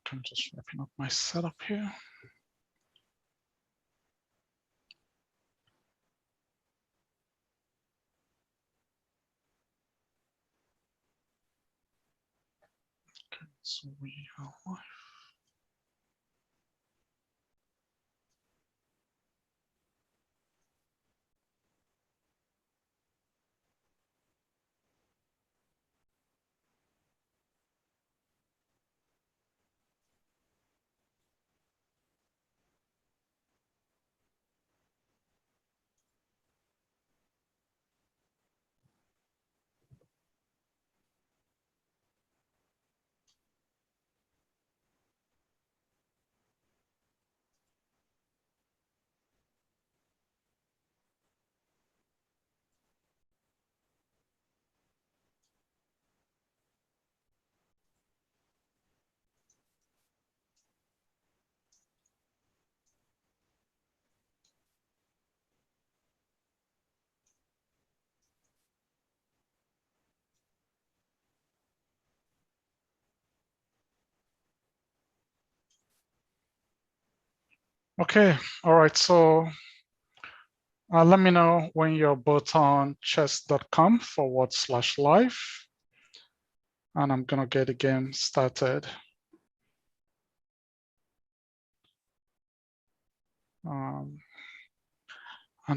I'm just wrapping up my setup here. Okay, so we are live. Okay, all right, so let me know when you're both on chess.com/live, and I'm gonna get the game started. And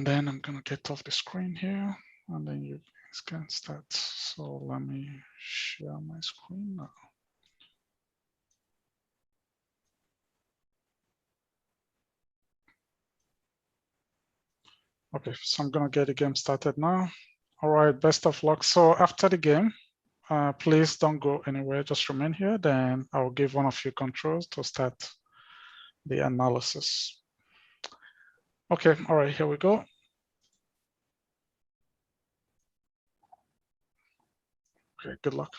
then I'm gonna get off the screen here, and then you guys can start. So let me share my screen now. Okay, so I'm gonna get the game started now. All right, best of luck. So after the game, please don't go anywhere, just remain here. Then I'll give one of you controls to start the analysis. Okay, all right, here we go. Okay, good luck.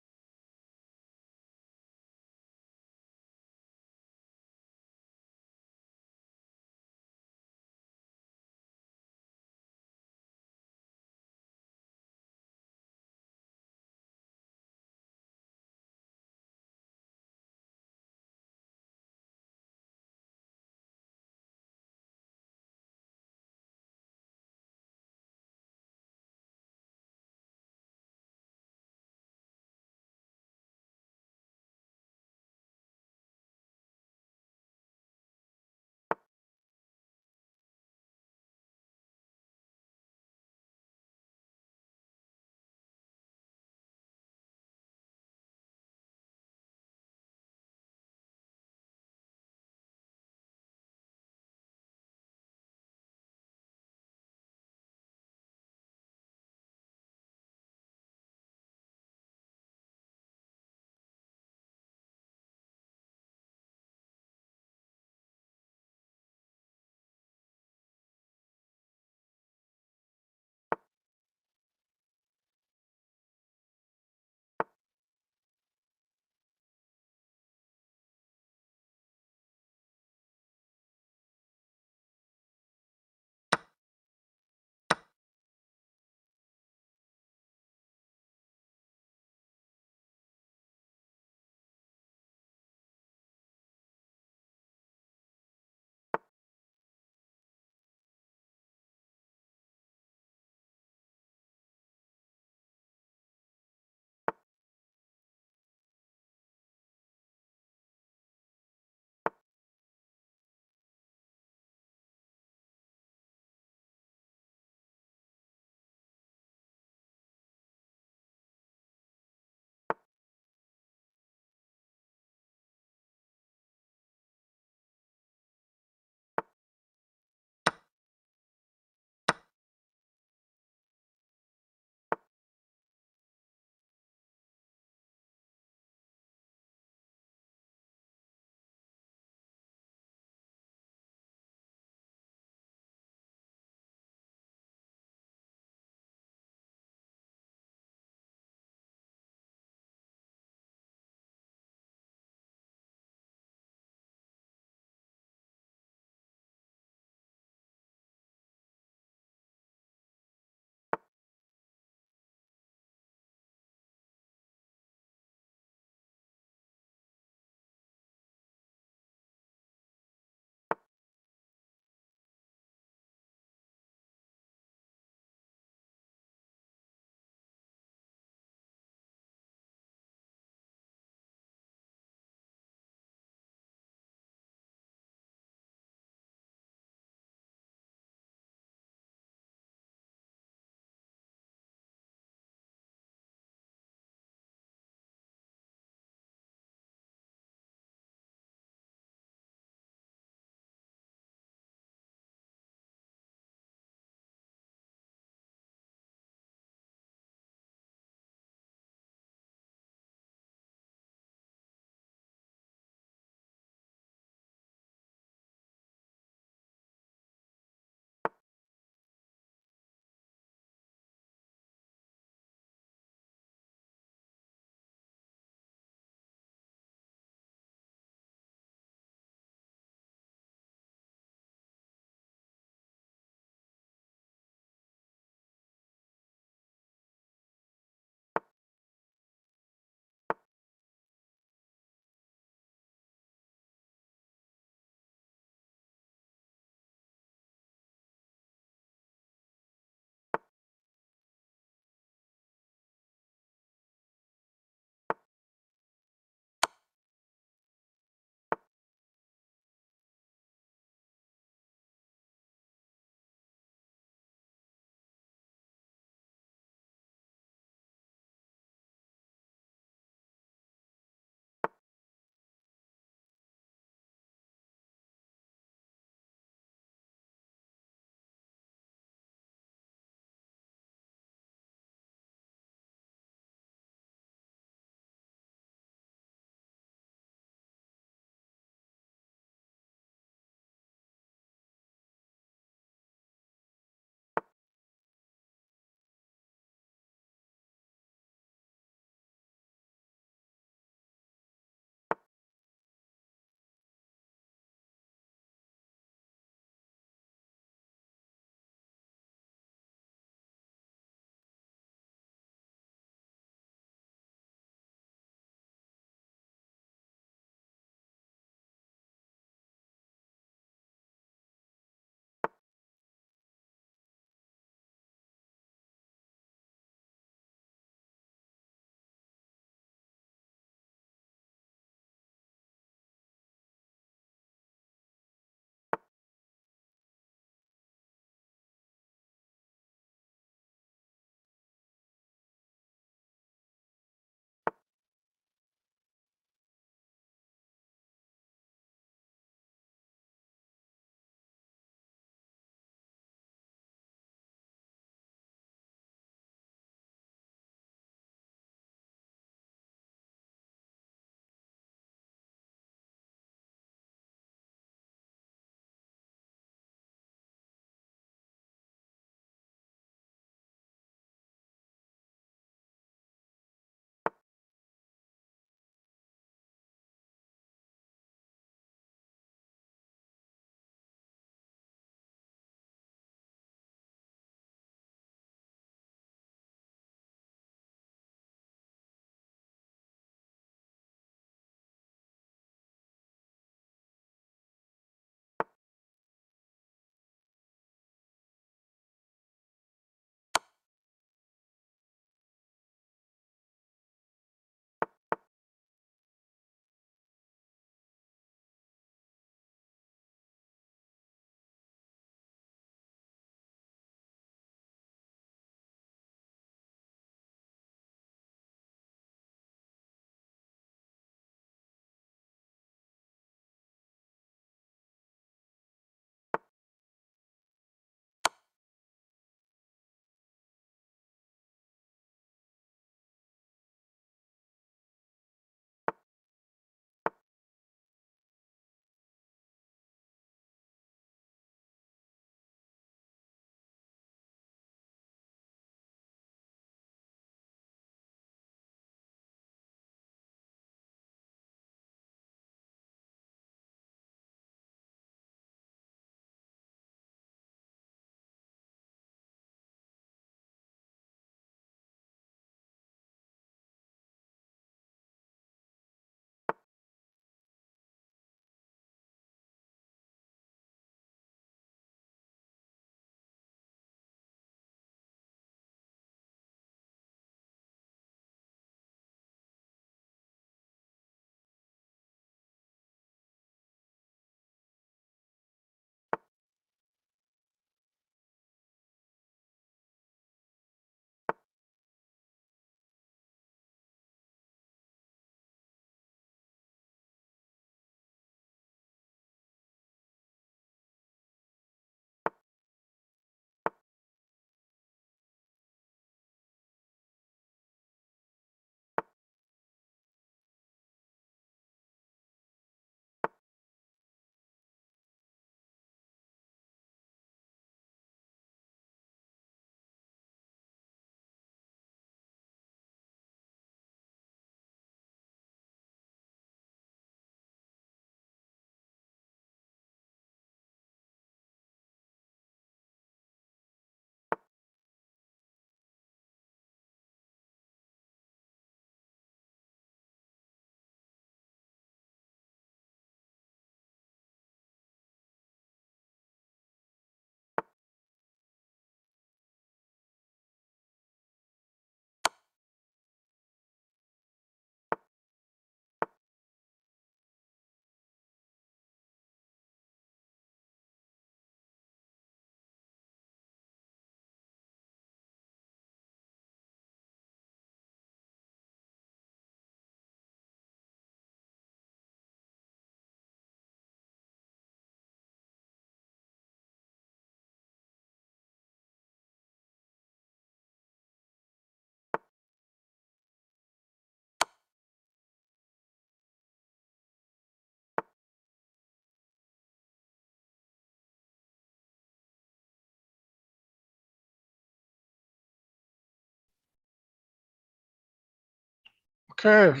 Okay.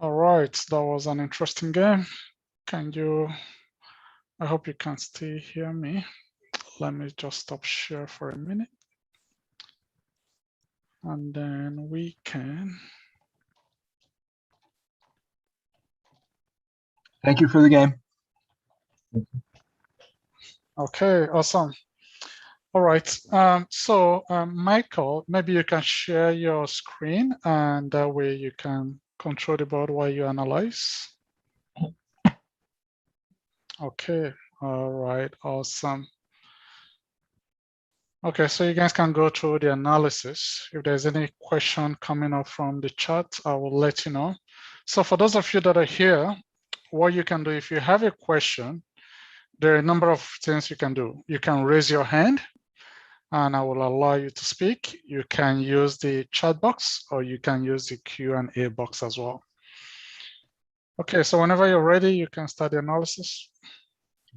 All right, that was an interesting game. I hope you can still hear me. Let me just stop share for a minute. And then we can. Thank you for the game. Okay, awesome. All right, Michael, maybe you can share your screen and that way you can control the board while you analyze. Okay, all right, awesome. Okay, so you guys can go through the analysis. If there's any question coming up from the chat, I will let you know. So for those of you that are here, what you can do, if you have a question, there are a number of things you can do. You can raise your hand and I will allow you to speak. You can use the chat box or you can use the Q&A box as well. Okay, so whenever you're ready, you can start the analysis.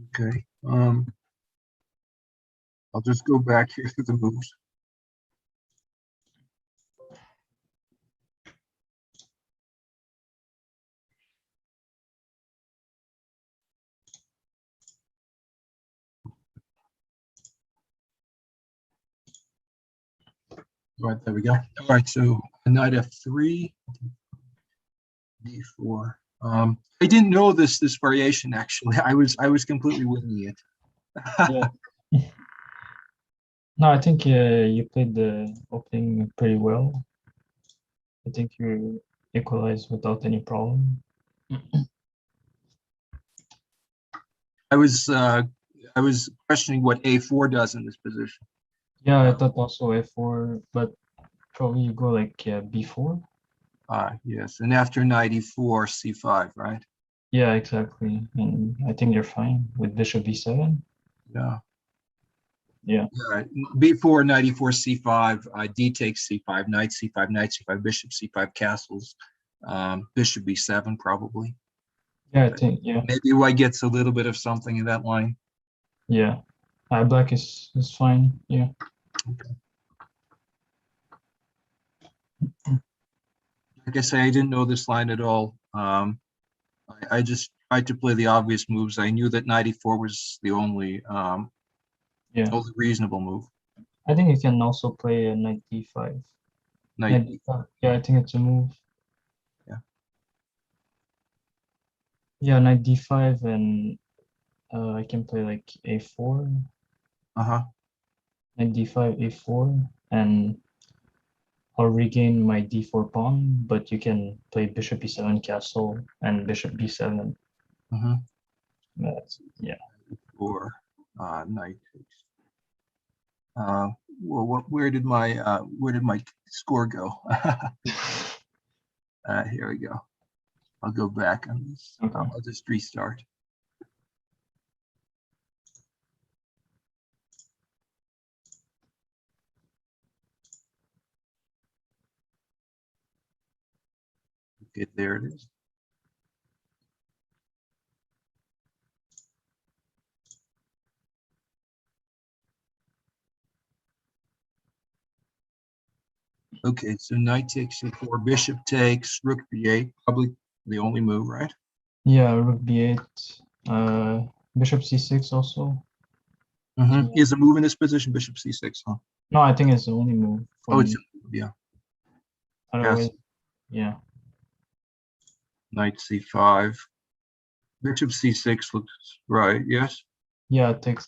Okay. I'll just go back here to the moves. Right, there we go. All right, so knight f3, d4. I didn't know this variation actually. I was completely winging it. Yeah. No, I think you played the opening pretty well. I think you equalized without any problem. I was questioning what a4 does in this position. Yeah, I thought also f4, but probably you go like b4. Yes, and after knight e4, c5, right? Yeah, exactly. And I think you're fine with bishop b7. Yeah. Yeah. B4, knight e4, c5, d takes c5, knight c5, bishop c5, castles, bishop b7 probably. Yeah, I think, yeah. Maybe white gets a little bit of something in that line. Yeah. Black is fine. Yeah. Okay. Like I say, I didn't know this line at all. I just tried to play the obvious moves. I knew that knight e4 was the only only reasonable move. I think you can also play a knight d5. Knight d5. Yeah, I think it's a move. Yeah. Yeah, knight d5 and I can play like a4. Knight d5, a4, and I'll regain my d4 pawn, but you can play bishop e7 castle and bishop b7. Yeah. Or knight takes. Well, where did my score go? Here we go. I'll go back on this. Okay. I'll just restart. Okay, there it is. Okay, so knight takes c4, bishop takes, rook b8, probably the only move, right? Yeah, rook b8, bishop c6 also. Is a move in this position, bishop c6, huh? No, I think it's the only move. It's yeah. Otherwise, Yes. Yeah. Knight c5, bishop c6 looks right. Yes. Yeah, takes.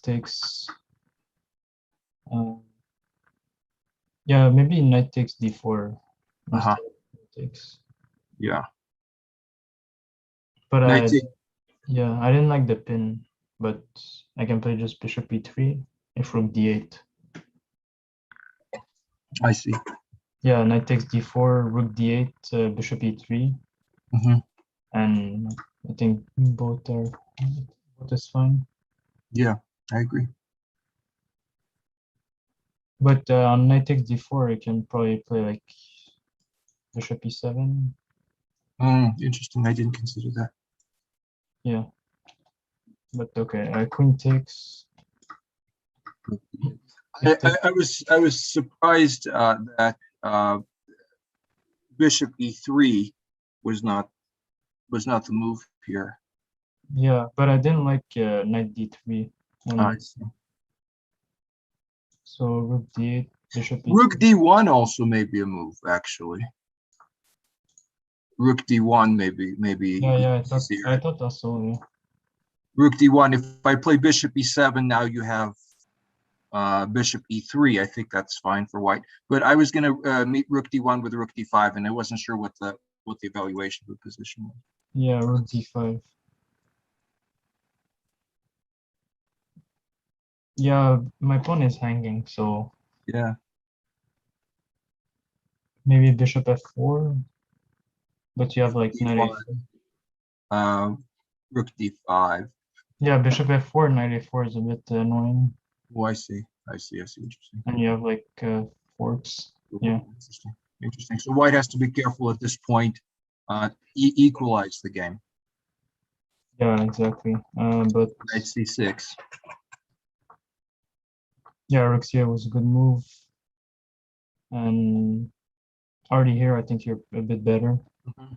Yeah, maybe knight takes d4. Takes. Yeah. But yeah, I didn't like the pin, but I can play just bishop e3 if rook d8. I see. Yeah, knight takes d4, rook d8, bishop e3. And I think both is fine. Yeah, I agree. But on knight takes d4, you can probably play like bishop e7. Interesting. I didn't consider that. Yeah. But okay, queen takes. I was surprised that bishop e3 was not the move here. Yeah, but I didn't like knight d3. I see. So rook d8, bishop e3. Rook d1 also may be a move, actually. Rook d1 maybe. Yeah, I thought also. Yeah. Rook d1. If I play bishop e7, now you have bishop e3. I think that's fine for white. But I was going to meet rook d1 with rook d5, and I wasn't sure what the evaluation of the position was. Yeah, rook d5. Yeah, my pawn is hanging, so yeah. Maybe bishop f4, but you have like knight a4. Rook d5. Yeah, bishop f4, knight a4 is a bit annoying. Oh, I see. Interesting. And you have like forks. Yeah. Interesting. So white has to be careful at this point. Equalize the game. Yeah, exactly. But knight c6. Yeah, rook c8 was a good move. And already here, I think you're a bit better. Mm-hmm.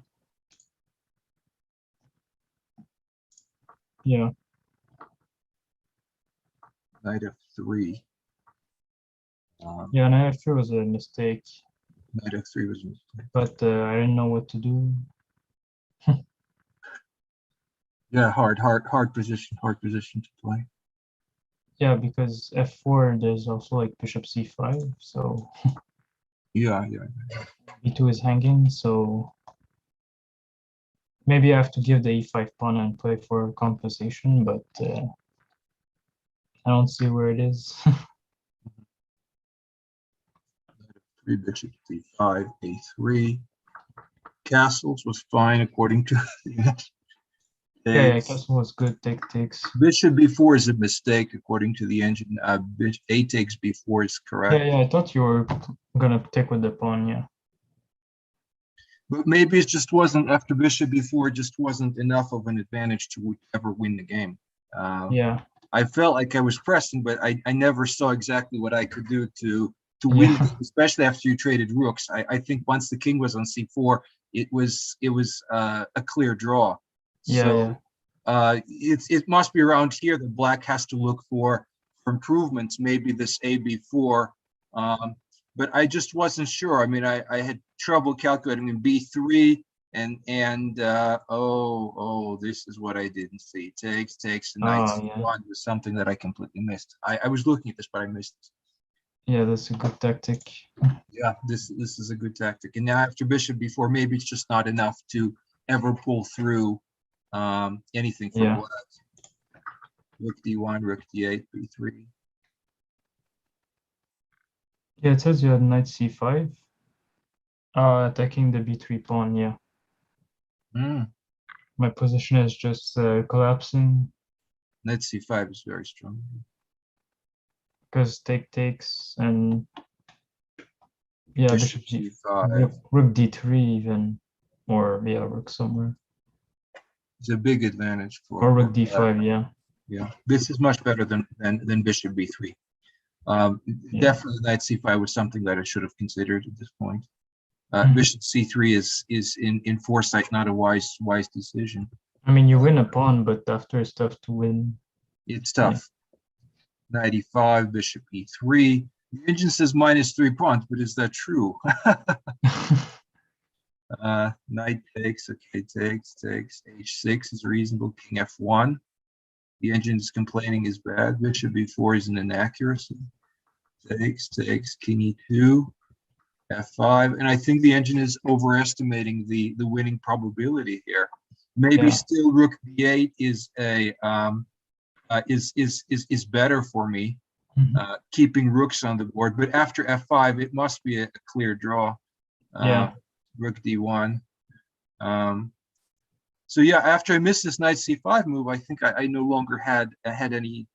Yeah. Knight f3. Yeah, knight f3 was a mistake. Knight f3 was a mistake. But I didn't know what to do. Yeah, hard position to play. Yeah, because f4 there's also like bishop c5, so yeah. b2 is hanging, so maybe I have to give the e5 pawn and play for compensation, but I don't see where it is. 3 bishop d5, a3. Castles was fine according to the Yeah, castle was good. Takes. Bishop b4 is a mistake according to the engine. A takes b4 is correct. Yeah, I thought you were gonna take with the pawn. Yeah. But maybe it just wasn't, after bishop b4, just wasn't enough of an advantage to ever win the game. Yeah. I felt like I was pressing, but I never saw exactly what I could do to win, especially after you traded rooks. I think once the king was on c4, it was a clear draw. So it must be around here that black has to look for improvements, maybe this ab4. But I just wasn't sure. I mean, I had trouble calculating in b3 and this is what I didn't see. Takes and knight c1 was something that I completely missed. I was looking at this, but I missed it. Yeah, that's a good tactic. Yeah, this is a good tactic. And now after bishop b4, maybe it's just not enough to ever pull through anything for black. Rook d1, rook d8, b3. Yeah, it says you had knight c5. Attacking the b3 pawn, yeah. My position is just collapsing. Knight c5 is very strong. Because takes and yeah, bishop g5. Rook d3 even, or yeah, rook somewhere. It's a big advantage for. Or rook d5, yeah. Yeah, this is much better than bishop b3. Definitely knight c5 was something that I should have considered at this point. Bishop c3 is in foresight not a wise decision. I mean, you win a pawn, but after it's tough to win. It's tough. Knight e5, bishop e3. The engine says -3 pawns, but is that true? Knight takes, okay, takes. H6 is reasonable. King f1. The engine is complaining is bad. Bishop b4 is an inaccuracy. Takes, king e2. f5, and I think the engine is overestimating the winning probability here. Maybe still rook b8 is a is better for me, keeping rooks on the board. But after f5, it must be a clear draw. Rook d1. So yeah, after I missed this knight c5 move, I think I no longer had any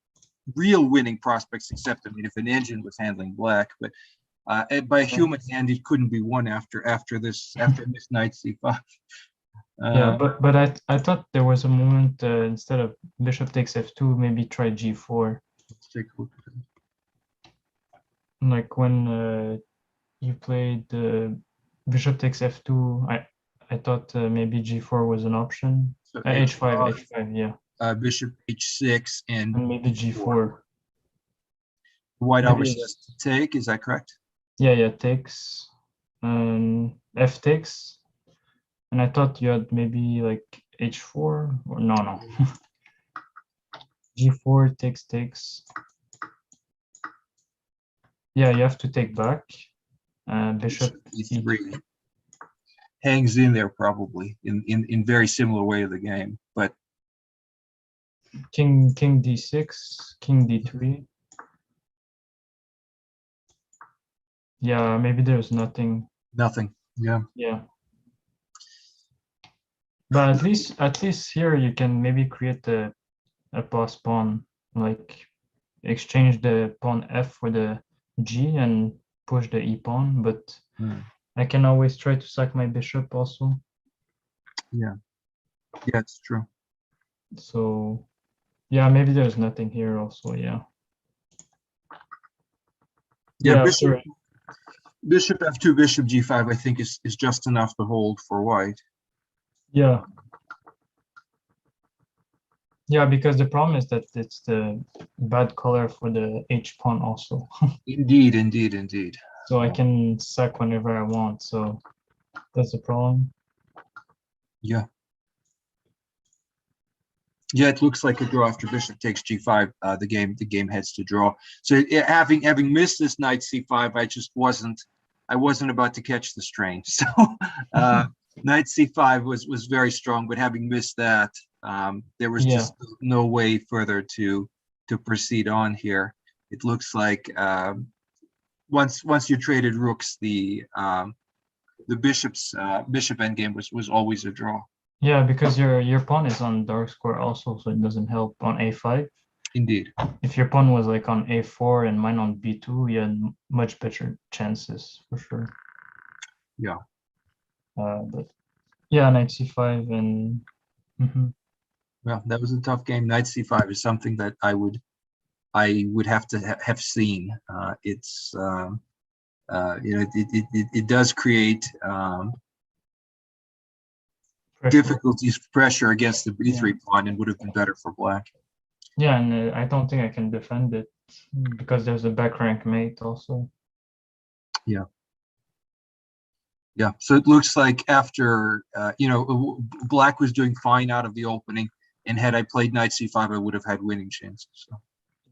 real winning prospects, except, I mean, if an engine was handling black, but by a human hand, it couldn't be won after this knight c5. Yeah, but I thought there was a moment instead of bishop takes f2, maybe try g4. Let's take a look at it. like when you played bishop takes f2, I thought maybe g4 was an option. So h5, h5, yeah. Bishop h6 and And maybe g4. White Maybe obviously has it's, to take. Is that correct? yeah, takes. F takes. And I thought you had maybe like h4 or no. g4 takes. Yeah, you have to take back. Bishop e3 hangs in there probably in very similar way of the game, but king d6, king d3. Yeah, maybe there's nothing. nothing. Yeah. Yeah. But at least here you can maybe create a pass pawn, like exchange the pawn f for the g and push the e pawn, but I can always try to sack my bishop also. Yeah, it's true. So yeah, maybe there's nothing here also. Yeah. Yeah, Sure. bishop f2, bishop g5, I think is just enough to hold for white. Yeah. Yeah, because the problem is that it's the bad color for the h pawn also. Indeed. So I can sack whenever I want. So that's the problem. Yeah. Yeah, it looks like a draw after bishop takes g5. The game heads to draw. So having missed this knight c5, I wasn't about to catch the strain. So knight c5 was very strong, but having missed that, there was just no way further to proceed on here. It looks like once you traded rooks, the bishop endgame was always a draw. Yeah, because your pawn is on dark square also, so it doesn't help on a5. Indeed. If your pawn was like on a4 and mine on b2, you had much better chances for sure. Yeah. But yeah, knight c5 and Well, that was a tough game. Knight c5 is something that I would have to have seen. It's it does create difficulties, pressure against the b3 pawn, and would have been better for black. Yeah, and I don't think I can defend it because there's a back rank mate also. Yeah. Yeah. So it looks like after black was doing fine out of the opening, and had I played knight c5, I would have had winning chances. So.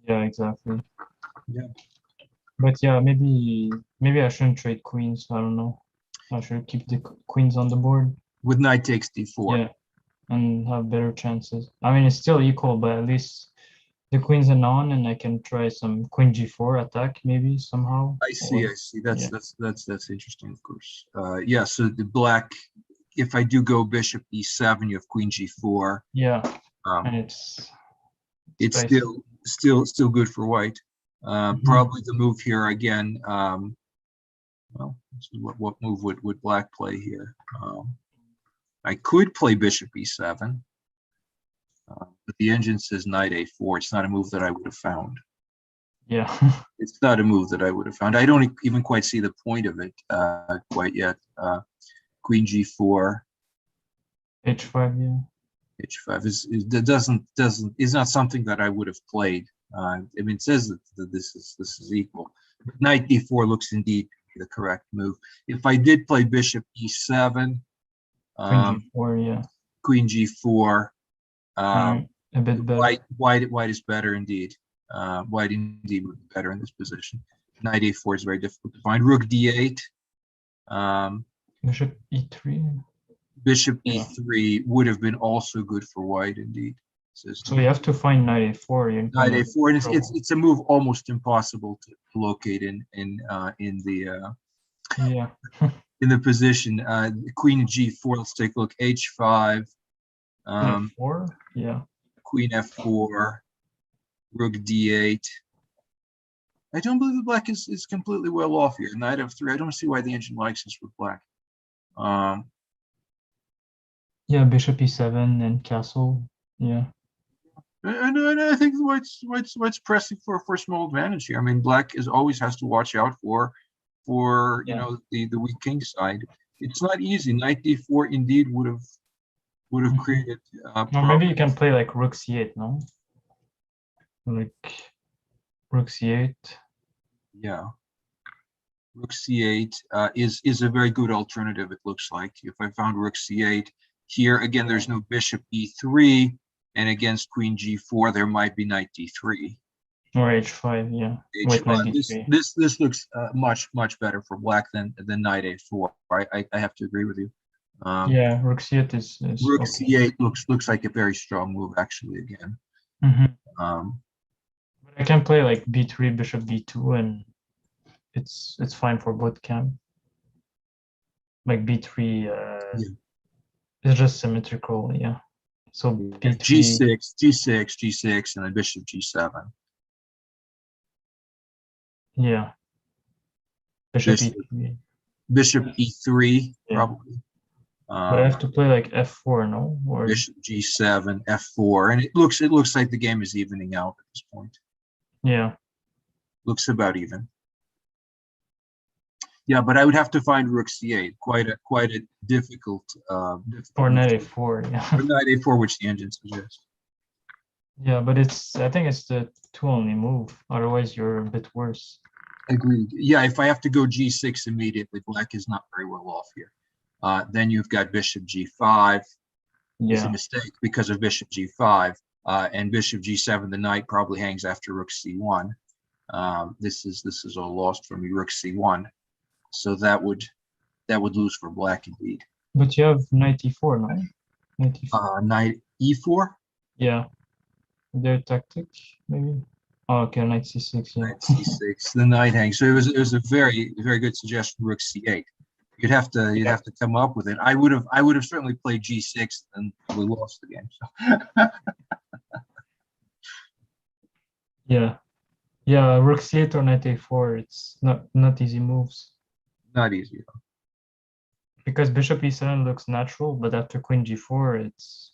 Yeah, exactly. Yeah. But yeah, maybe I shouldn't trade queens. I don't know. I should keep the queens on the board. With knight takes d4. Yeah, and have better chances. I mean, it's still equal, but at least the queen's an on, and I can try some queen g4 attack maybe somehow. I see. That's interesting, of course. Yeah. So the black, if I do go bishop e7, you have queen g4. Yeah. And it's still good for white. Probably the move here again. Well, what move would black play here? I could play bishop e7, but the engine says knight a4. It's not a move that I would have found. Yeah. It's not a move that I would have found. I don't even quite see the point of it quite yet. Queen g4. h5, yeah. H5 is not something that I would have played. I mean, it says that this is equal. But knight d4 looks indeed the correct move. If I did play bishop e7, queen g4, yeah. Queen g4, a bit better. White is better indeed. White indeed would be better in this position. Knight a4 is very difficult to find. Rook d8. Bishop e3. Bishop e3 would have been also good for white indeed. So you have to find knight a4. Knight a4, and it's a move almost impossible to locate in the in the position. Queen g4. Let's take a look. h5. f4. Yeah. Queen f4. Rook d8. I don't believe the black is completely well off here. Knight f3. I don't see why the engine likes this with black. Yeah, bishop e7 and castle. Yeah. And I think what's pressing for small advantage here. I mean, black is always has to watch out for you Yeah. know the weak king side. It's not easy. Knight d4 indeed would have Mhm. created Or maybe you can play like rook c8, no? Like rook c8. yeah. Rook c8 is a very good alternative. It looks like if I found rook c8 here again, there's no bishop e3, and against queen g4 there might be knight d3. Or h5, yeah. With knight H5. d3. This looks much better for black than knight a4. I have to agree with you. Yeah, rook c8 is Rook okay. c8 looks like a very strong move actually again. Mhm. Um, But I can play like b3, bishop b2, and it's fine for both camp. Like b3 yeah. is just symmetrical, yeah. So b3, G6, G6, G6, and then bishop G7. yeah. Bishop Bishop, e3. bishop E3, Yeah. probably. But I have to play like f4, no? Or Bishop G7, F4, and it looks like the game is evening out at this point. yeah. Looks about even. Yeah, but I would have to find rook c8. Quite a difficult. Or knight a4, yeah. Or knight a4, which the engine suggests. Yeah, but I think it's the two only move. Otherwise, you're a bit worse. Agreed. Yeah, if I have to go G6 immediately, black is not very well off here. Then you've got bishop G5. Is a Yeah. mistake because of bishop G5, and bishop G7. The knight probably hangs after rook C1. This is all lost for me. Rook C1. So that would lose for black indeed. But you have knight e4, no? Knight e4. Knight E4. Yeah. Their tactic, maybe. Oh, okay, knight c6, yeah. Knight C6. The knight hangs. So it was a very good suggestion. Rook C8. You'd have to come up with it. I would have certainly played G6 and we lost the game. So. Yeah. Yeah, rook c8 or knight a4, it's not easy moves. Not easy. Because bishop e7 looks natural, but after queen g4, it's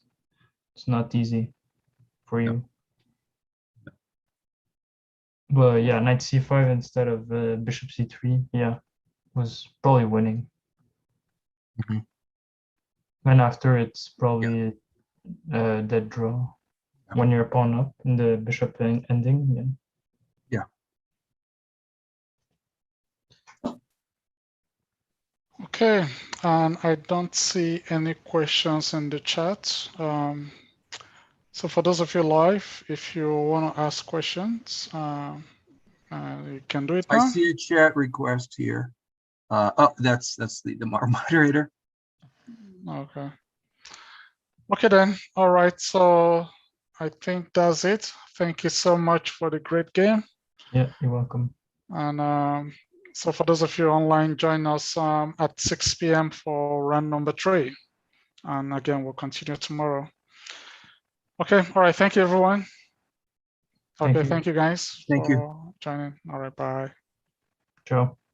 not easy for you. No. But yeah, knight c5 instead of bishop c3, yeah, was probably winning. Mm-hmm. And after it's probably a dead draw when you're pawn up in the bishop ending. Yeah. Okay, and I don't see any questions in the chat. So for those of you live, if you want to ask questions, you can do it I now. see a chat request here. Oh, that's the moderator. Okay. Okay then. All right. So I think that's it. Thank you so much for the great game. Yeah, you're welcome. And so for those of you online, join us at 6 p.m. for round number 3. And again, we'll continue tomorrow. Okay. All right. Thank you, everyone. Okay. Thank you guys Thank you. for joining. All right. Bye. Ciao.